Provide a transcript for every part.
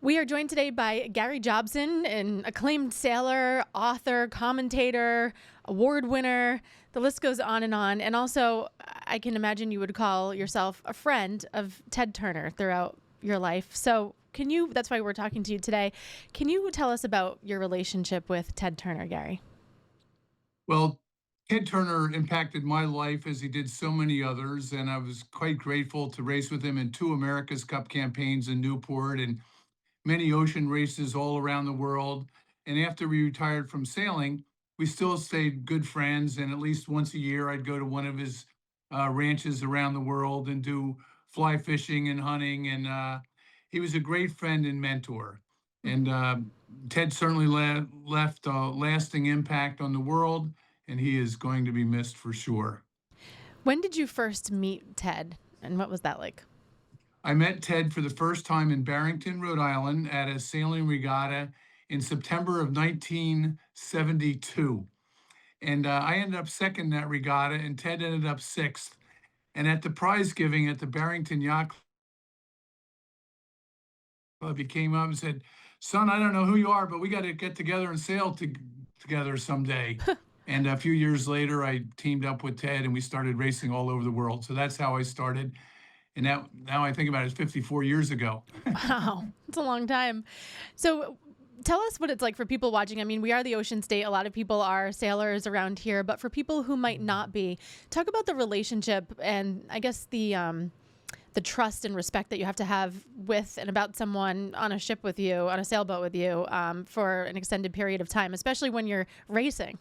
We are joined today by Gary Jobson, an acclaimed sailor, author, commentator, award winner. The list goes on. And also, I can imagine you would call yourself a friend of Ted Turner throughout your life. So, that's why we're talking to you today. Can you tell us about your relationship with Ted Turner, Gary? Well, Ted Turner impacted my life as he did so many others, and I was quite grateful to race with him in two America's Cup campaigns in Newport and many ocean races all around the world. And after we retired from sailing, we still stayed good friends. And at least once a year, I'd go to one of his ranches around the world and do fly fishing and hunting. And he was a great friend and mentor. And Ted certainly left a lasting impact on the world, and he is going to be missed for sure. When did you first meet Ted, and what was that like? I met Ted for the first time in Barrington, Rhode Island at a sailing regatta in September of 1972. And I ended up second in that regatta, and Ted ended up sixth. And at the prize giving at the Barrington Yacht Club, he came up and said, "Son, I don't know who you are, but we got to get together and sail together someday." And a few years later, I teamed up with Ted and we started racing all over the world. So that's how I started. And now I think about it, it's 54 years ago. Wow, it's a long time. So tell us what it's like for people watching. I mean, we are the ocean state. A lot of people are sailors around here, but for people who might not be, talk about the relationship and I guess the trust and respect that you have to have with and about someone on a ship with you, on a sailboat with you, for an extended period of time, especially when you're racing.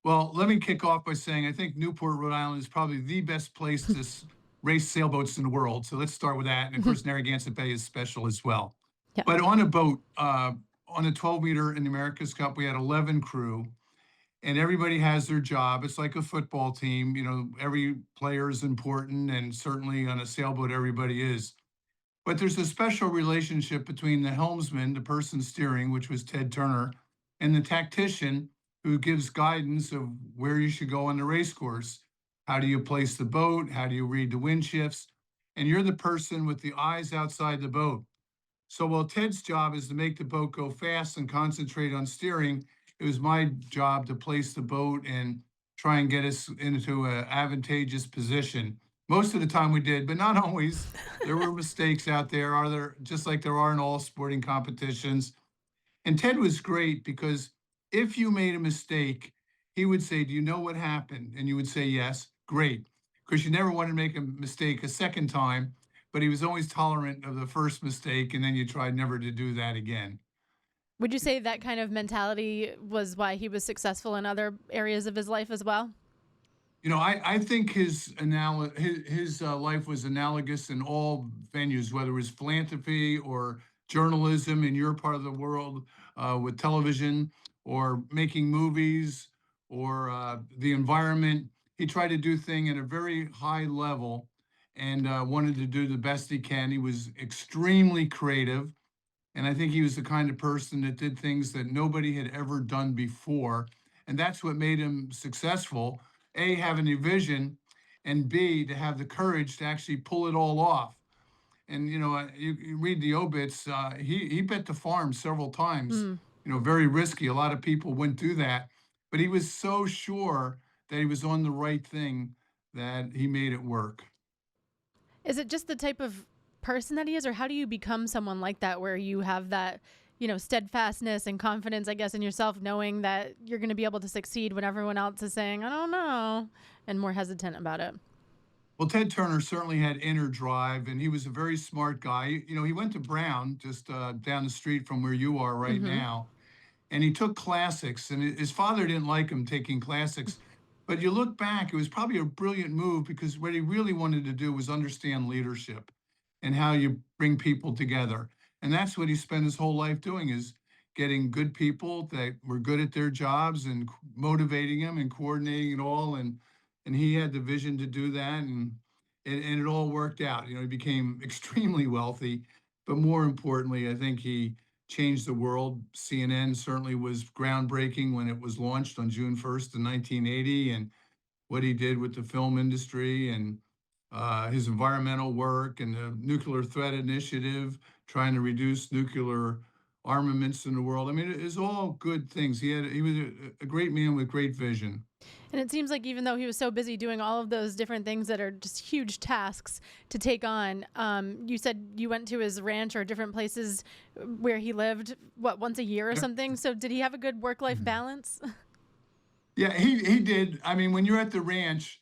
Well, let me kick off by saying I think Newport, Rhode Island is probably the best place to race sailboats in the world. So let's start with that. And of course, Narragansett Bay is special as well. Yeah. But on a boat, on a 12 meter in the America's Cup, we had 11 crew, and everybody has their job. It's like a football team. You know, every player is important, and certainly on a sailboat, everybody is. But there's a special relationship between the helmsman, the person steering, which was Ted Turner, and the tactician who gives guidance of where you should go on the race course. How do you place the boat? How do you read the wind shifts? And you're the person with the eyes outside the boat. So while Ted's job is to make the boat go fast and concentrate on steering, it was my job to place the boat and try and get us into an advantageous position. Most of the time we did, but not always. There were mistakes out there, are there, just like there are in all sporting competitions. And Ted was great because if you made a mistake, he would say, "Do you know what happened?" And you would say, "Yes." Great. Because you never wanted to make a mistake a second time, but he was always tolerant of the first mistake, and then you tried never to do that again. Would you say that kind of mentality was why he was successful in other areas of his life as well? You know, I think his life was analogous in all venues, whether it was philanthropy or journalism in your part of the world, with television or making movies or the environment. He tried to do things at a very high level and wanted to do the best he can. He was extremely creative, and I think he was the kind of person that did things that nobody had ever done before. And that's what made him successful. A, having a vision, and B, to have the courage to actually pull it all off. And, you know, you read the obits, he bet the farm several times, Hmm. you know, very risky. A lot of people wouldn't do that. But he was so sure that he was on the right thing that he made it work. Is it just the type of person that he is, or how do you become someone like that where you have that, steadfastness and confidence, I guess, in yourself, knowing that you're going to be able to succeed when everyone else is saying, I don't know, and more hesitant about it? Well, Ted Turner certainly had inner drive, and he was a very smart guy. You know, he went to Brown, just down the street from where you are right Hmm. now, and he took classics. And his father didn't like him taking classics, but you look back, it was probably a brilliant move because what he really wanted to do was understand leadership and how you bring people together. And that's what he spent his whole life doing, is getting good people that were good at their jobs and motivating them and coordinating it all. And he had the vision to do that, and it all worked out. You know, he became extremely wealthy, but more importantly, I think he changed the world. CNN certainly was groundbreaking when it was launched on June 1st in 1980, and what he did with the film industry. And his environmental work and the nuclear threat initiative, trying to reduce nuclear armaments in the world. I mean, it's all good things. He was a great man with great vision. And it seems like even though he was so busy doing all of those different things that are just huge tasks to take on, you said you went to his ranch or different places where he lived, what, once a year or Yep. something? So did he have a good work life balance? Yeah, he did. I mean, when you're at the ranch,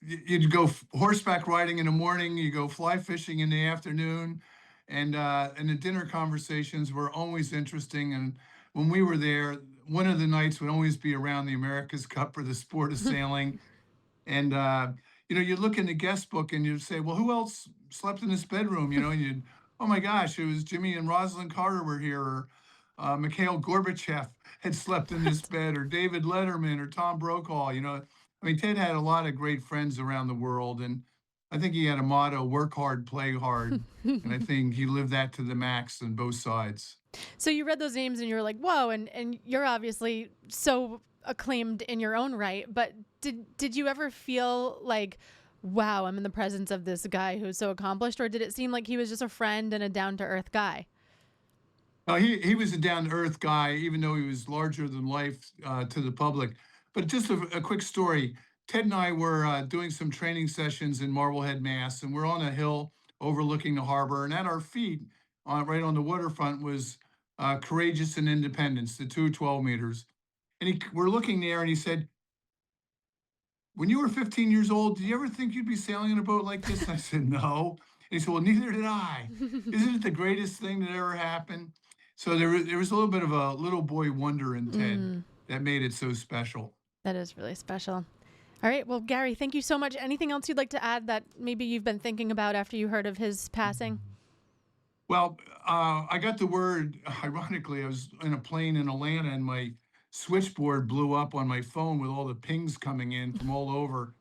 you'd go horseback riding in the morning, you go fly fishing in the afternoon, and the dinner conversations were always interesting. And when we were there, one of the nights would always be around the America's Cup or the sport of sailing. And you look in the guest book and you'd say, "Well, who else slept in this bedroom?" And you'd, "Oh my gosh, it was Jimmy and Rosalind Carter were here, or Mikhail Gorbachev had slept in this bed, or David Letterman, or Tom Brokaw." I mean, Ted had a lot of great friends around the world, and I think he had a motto: "Work hard, play hard," and I think he lived that to the max on both sides. So you read those names and you were like, whoa, and you're obviously so acclaimed in your own right, but did you ever feel like, wow, I'm in the presence of this guy who's so accomplished, or did it seem like he was just a friend and a down to earth guy? He was a down to earth guy, even though he was larger than life to the public. But just a quick story. Ted and I were doing some training sessions in Marblehead, Mass, and we're on a hill overlooking the harbor. And at our feet, right on the waterfront, was Courageous and Independence, the two 12 meters. And we're looking there, and he said, "When you were 15 years old, did you ever think you'd be sailing in a boat like this?" And I said, "No." And he said, "Well, neither did I. Isn't it the greatest thing that ever happened?" So there was a little bit of a little boy wonder in Ted Mm, that made it so special. that is really special. All right. Well, Gary, thank you so much. Anything else you'd like to add that maybe you've been thinking about after you heard of his passing? Well, I got the word, ironically, I was in a plane in Atlanta and my switchboard blew up on my phone with all the pings coming in from all over.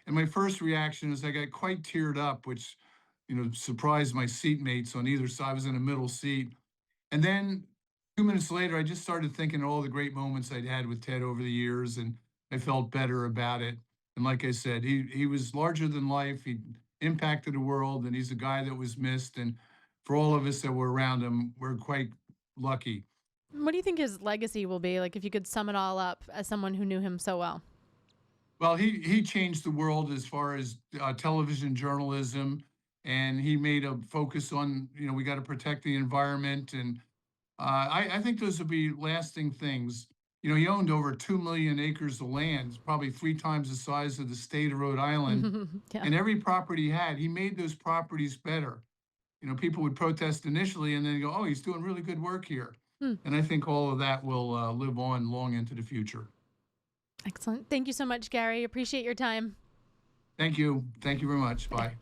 And my first reaction is I got quite teared up, which, surprised my seatmates on either side. I was in a middle seat. And then 2 minutes later, I just started thinking of all the great moments I'd had with Ted over the years, and I felt better about it. And like I said, he was larger than life. He impacted the world, and he's a guy that was missed. And for all of us that were around him, we're quite lucky. What do you think his legacy will be? Like, if you could sum it all up as someone who knew him so well. Well, he changed the world as far as television journalism, and he made a focus on, we got to protect the environment. And I think those would be lasting things. He owned over 2 million acres of land, probably 3 times the size of the state of Rhode Island. Yeah. And every property he had, he made those properties better. People would protest initially and then go, "Oh, he's doing really good work here." Hmm. And I think all of that will live on long into the future. Excellent. Thank you so much, Gary. Appreciate your time. Thank you. Thank you very much. Bye. Bye.